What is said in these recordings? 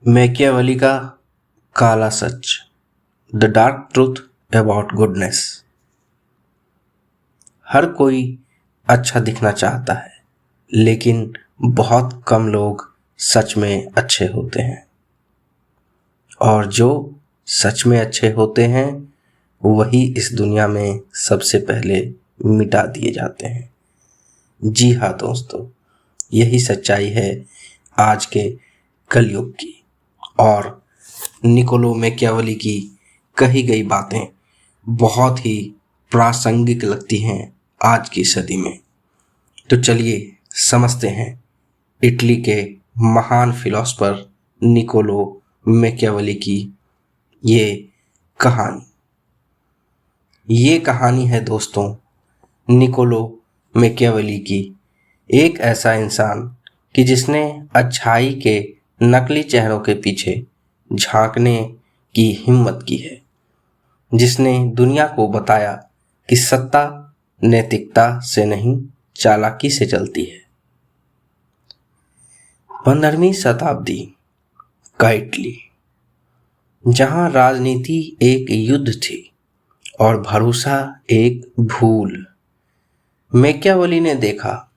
Machiavelli का काला सच, the dark truth about goodness. हर कोई अच्छा दिखना चाहता है, लेकिन बहुत कम लोग सच में अच्छे होते हैं। और जो सच में अच्छे होते हैं वही इस दुनिया में सबसे पहले मिटा दिए जाते हैं। जी हाँ दोस्तों, यही सच्चाई है आज के कलयुग की। और निकोलो मैकियावेली की कही गई बातें बहुत ही प्रासंगिक लगती हैं आज की सदी में। तो चलिए समझते हैं इटली के महान फिलोसोफर निकोलो मैकियावेली की ये कहानी। ये कहानी है दोस्तों निकोलो मैकियावेली की, एक ऐसा इंसान कि जिसने अच्छाई के नकली चेहरों के पीछे झांकने की हिम्मत की है, जिसने दुनिया को बताया कि सत्ता नैतिकता से नहीं चालाकी से चलती है। 15वीं शताब्दी का इटली, जहां राजनीति एक युद्ध थी और भरोसा एक भूल। मैकियावेली ने देखा,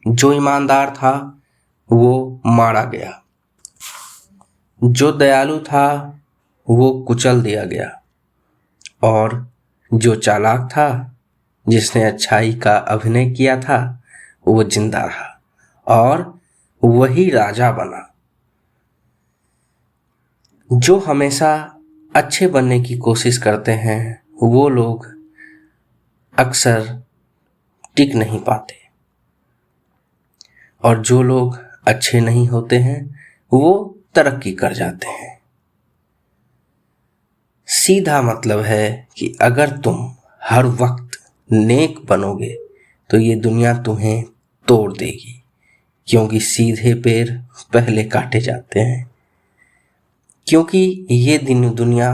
जो ईमानदार था वो मारा गया, जो दयालु था वो कुचल दिया गया, और जो चालाक था, जिसने अच्छाई का अभिनय किया था, वो जिंदा रहा और वही राजा बना। जो हमेशा अच्छे बनने की कोशिश करते हैं वो लोग अक्सर टिक नहीं पाते, और जो लोग अच्छे नहीं होते हैं वो तरक्की कर जाते हैं। सीधा मतलब है कि अगर तुम हर वक्त नेक बनोगे तो ये दुनिया तुम्हें तोड़ देगी, क्योंकि सीधे पैर पहले काटे जाते हैं। क्योंकि ये दुनिया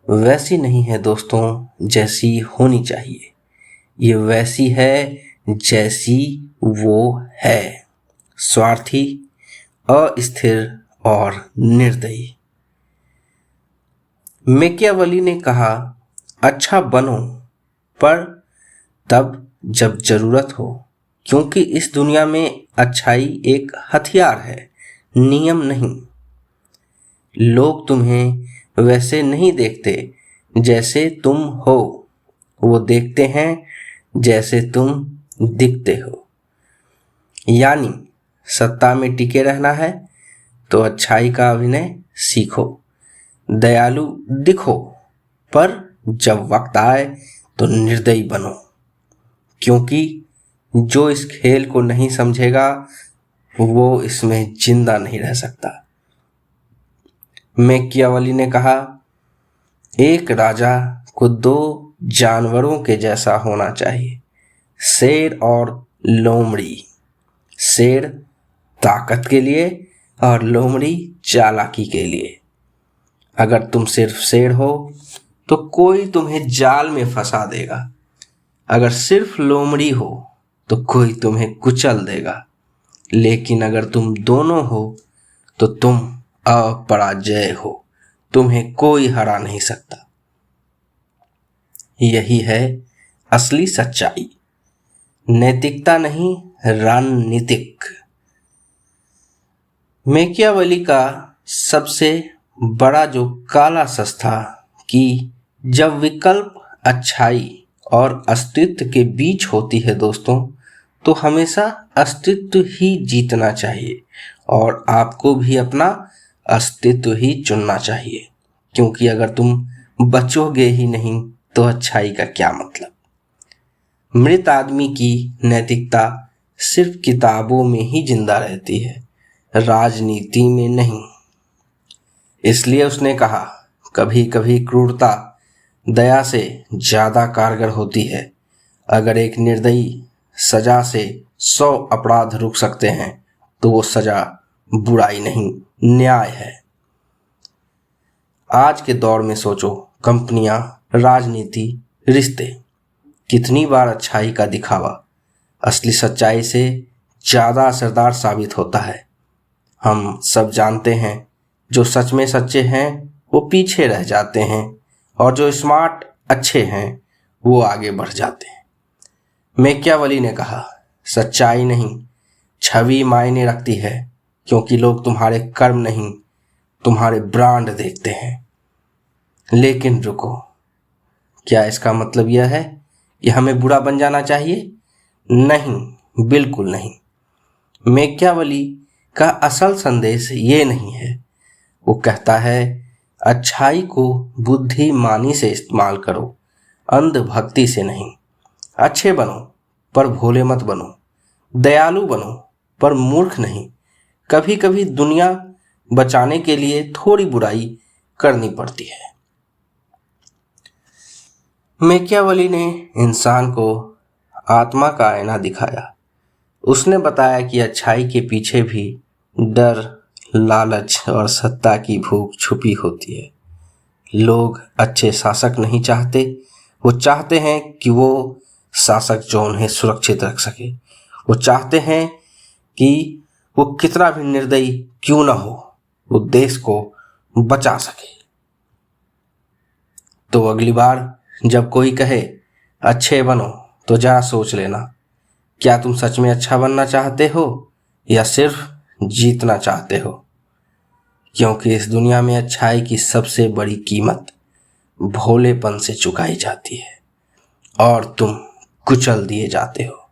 वैसी नहीं है दोस्तों जैसी होनी चाहिए, ये वैसी है जैसी वो है, स्वार्थी, अस्थिर और निर्दयी। मैकियावेली ने कहा, अच्छा बनो, पर तब जब जरूरत हो, क्योंकि इस दुनिया में अच्छाई एक हथियार है, नियम नहीं। लोग तुम्हें वैसे नहीं देखते जैसे तुम हो, वो देखते हैं जैसे तुम दिखते हो। यानी सत्ता में टिके रहना है तो अच्छाई का अभिनय सीखो, दयालु दिखो, पर जब वक्त आए तो निर्दयी बनो, क्योंकि जो इस खेल को नहीं समझेगा वो इसमें जिंदा नहीं रह सकता। मैकियावेली ने कहा, एक राजा को 2 जानवरों के जैसा होना चाहिए, शेर और लोमड़ी। शेर ताकत के लिए और लोमड़ी चालाकी के लिए। अगर तुम सिर्फ शेर हो तो कोई तुम्हें जाल में फंसा देगा, अगर सिर्फ लोमड़ी हो तो कोई तुम्हें कुचल देगा, लेकिन अगर तुम दोनों हो तो तुम अपराजय हो, तुम्हें कोई हरा नहीं सकता। यही है असली सच्चाई, नैतिकता नहीं, रणनीतिक। मैकियावेली का सबसे बड़ा जो काला सच था कि जब विकल्प अच्छाई और अस्तित्व के बीच होती है दोस्तों, तो हमेशा अस्तित्व ही जीतना चाहिए और आपको भी अपना अस्तित्व ही चुनना चाहिए, क्योंकि अगर तुम बचोगे ही नहीं तो अच्छाई का क्या मतलब। मृत आदमी की नैतिकता सिर्फ किताबों में ही जिंदा रहती है, राजनीति में नहीं। इसलिए उसने कहा, कभी कभी क्रूरता दया से ज्यादा कारगर होती है। अगर एक निर्दयी सजा से 100 अपराध रुक सकते हैं तो वो सजा बुराई नहीं, न्याय है। आज के दौर में सोचो, कंपनियां, राजनीति, रिश्ते, कितनी बार अच्छाई का दिखावा असली सच्चाई से ज्यादा असरदार साबित होता है। हम सब जानते हैं जो सच में सच्चे हैं वो पीछे रह जाते हैं और जो स्मार्ट अच्छे हैं वो आगे बढ़ जाते हैं। मैकियावेली ने कहा, सच्चाई नहीं छवि मायने रखती है, क्योंकि लोग तुम्हारे कर्म नहीं तुम्हारे ब्रांड देखते हैं। लेकिन रुको, क्या इसका मतलब यह है कि हमें बुरा बन जाना चाहिए? नहीं, बिल्कुल नहीं। मैकियावेली का असल संदेश ये नहीं है। वो कहता है, अच्छाई को बुद्धिमानी से इस्तेमाल करो, अंधभक्ति से नहीं। अच्छे बनो पर भोले मत बनो, दयालु बनो पर मूर्ख नहीं। कभी कभी दुनिया बचाने के लिए थोड़ी बुराई करनी पड़ती है। मैकियावेली ने इंसान को आत्मा का आईना दिखाया। उसने बताया कि अच्छाई के पीछे भी डर, लालच और सत्ता की भूख छुपी होती है। लोग अच्छे शासक नहीं चाहते, वो चाहते हैं कि वो शासक जो उन्हें सुरक्षित रख सके। वो चाहते हैं कि वो कितना भी निर्दयी क्यों ना हो, वो देश को बचा सके। तो अगली बार जब कोई कहे अच्छे बनो, तो जरा सोच लेना, क्या तुम सच में अच्छा बनना चाहते हो या सिर्फ जीतना चाहते हो? क्योंकि इस दुनिया में अच्छाई की सबसे बड़ी कीमत भोलेपन से चुकाई जाती है और तुम कुचल दिए जाते हो।